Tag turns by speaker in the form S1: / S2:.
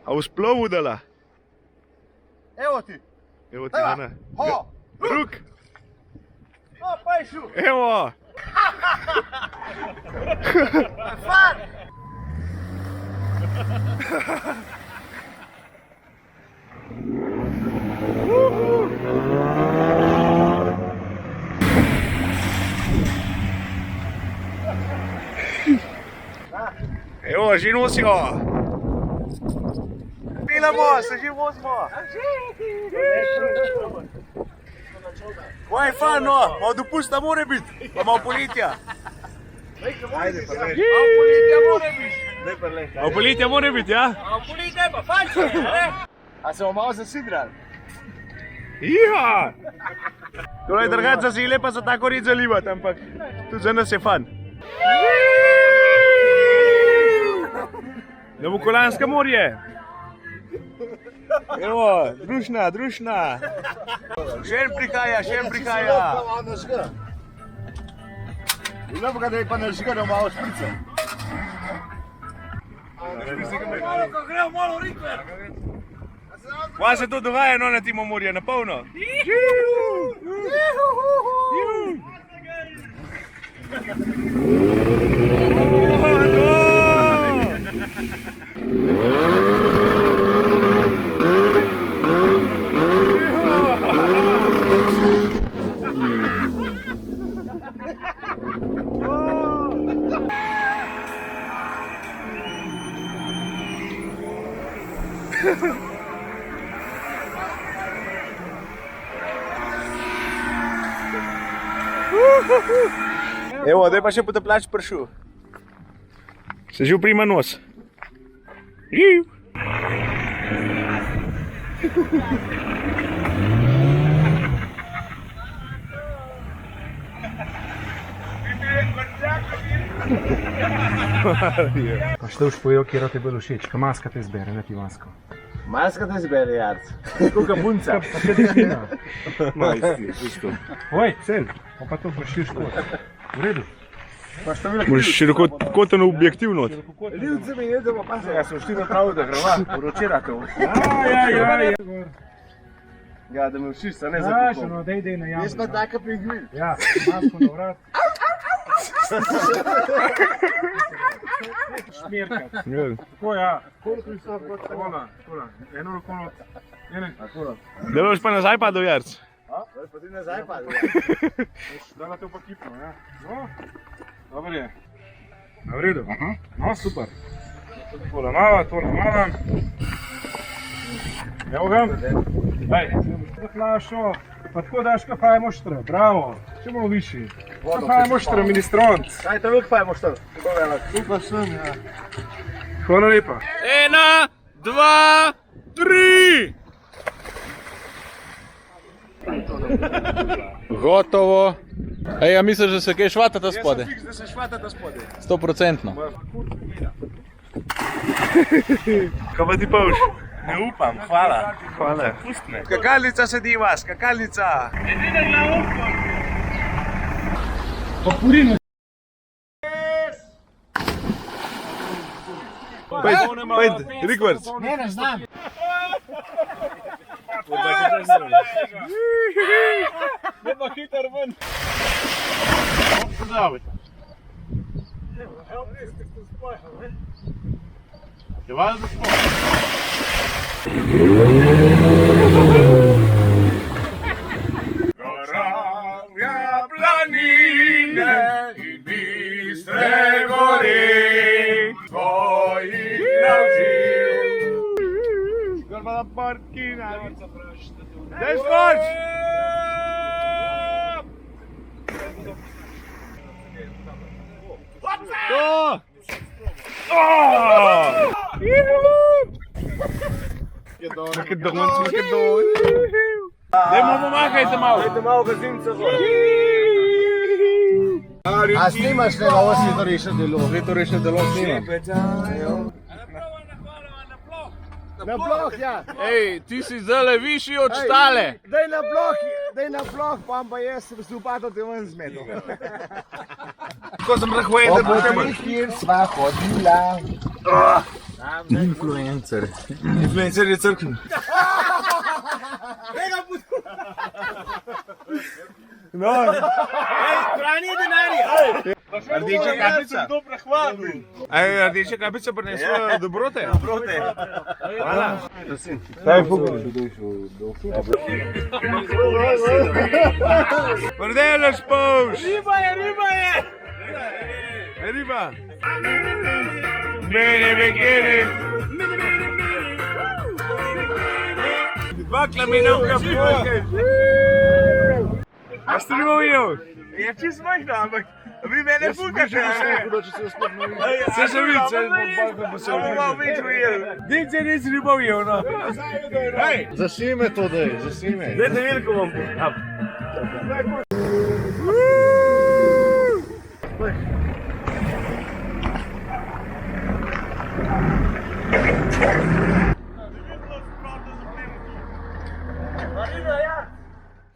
S1: A u splovu dala?
S2: Evo ti.
S1: Evo ti Ana.
S2: Ho!
S1: Ruk!
S2: O, pajšu!
S1: Evo!
S2: Fan!
S1: Evo, že nosimo! Pilamo, se že vozimo! Kaj fan, no? Malo dopusta mora biti, pa malo poletja.
S2: Ajde, pa ne.
S1: Malo poletja mora biti.
S2: Daj pa le.
S1: Malo poletja mora biti, ja?
S2: Malo poletje pa fanče, ne? A se bomo malo zasidrali?
S1: Iha! Tole drugače si lepa za tako reč zalivati, ampak tudi za nas je fan. Novokolansko morje. Evo, družna. Še en prihaja.
S2: Malo nažga. Lepo ga, da je pa nažga, da malo šprica. Malo gremo, malo rikver.
S1: Kaj se to dogaja, no, na Timo morje, na polno? Evo, zdaj pa še potapljač pršil. Se že uprima nos.
S3: Pa što už povedal, kjer ti je bilo všeč, ka maska te zbere, ne ti masko.
S2: Maska te zbere, jarc. Kuka punca.
S3: Pa te dešina.
S1: Majsti, isto.
S3: Oj, sen, pa to prišli škod. V redu.
S2: Pa što bilo
S1: Moraš širokokoten objektiv not.
S2: ljudce mi ne damo, pa se ga so šli napraviti, da grava, poročirate.
S3: Ja.
S2: Ja, da me všiš, sa ne
S3: Znaš,
S2: zakupom.
S3: ono, dej na jamu.
S2: Jaz pa taka pingvin.
S3: Ja, masko na vrat. Šmirkat. Tako ja. Koliko so ona, eno roko not.
S1: Deloš pa nazaj pa do jarc.
S2: Pa ti nazaj pa.
S3: Dala te pa kipno, ja. No, dobro je. Na v redu. No, super. To namava. Evo ga. Daj. Našo. Pa tako daš kafaj moštra, bravo. Če malo višji. Kafaj moštra, ministront.
S2: Kaj to luk pa je moštar? Super sem, ja.
S3: Hvala lepa.
S1: 1, 2, 3!
S4: Gotovo. Ej, a misliš, da se kaj švatata spode?
S2: Fiks, da se švatata spode.
S4: 100%.
S1: Kaj pa ti povš?
S2: Ne upam, hvala.
S1: Hvala.
S2: Pustne.
S1: Skakalnica sedi ima, skakalnica.
S3: Pa purino.
S1: Pojď, rikverc.
S3: Ne znam.
S1: Nema hitar ven. Goravja planine i bistre gore, tvojih navžil. Gorba na parkina. Daj skoč! To! Dajmo pomagajte malo.
S2: Dajte malo gazinca zor. A snimaš ne, ovo si to rešil delo.
S1: To rešne delo snima.
S2: Na blok, ja.
S4: Ej, ti si zdaj višji od štale.
S2: Daj na blok. Daj na ploh, pa jaz s lopato te ven zmetal.
S1: Ko sem rahvojen, da bo te manj.
S2: Kjer sva hodila.
S1: Influencer je crknil. No.
S2: Hrani denarja.
S1: Rdeča kapica.
S3: To prehvalil.
S1: Aj, rdeča kapica prinesla dobrote. Dobrote. Hvala.
S2: Daj fukaj.
S1: Prdelaš povš.
S2: Riba je.
S1: Riba. Bene, begene. Bakla mi nauka pokaj. A ste ribo videl?
S3: Je čisto majhna, ampak vi mene fukate.
S1: Se še vidi, se bo se
S3: Malo več ujel.
S1: Nič se nisi ribo videl, no.
S2: Zasime to daj, zasime.
S3: Dajte veliko vam. Marina, ja.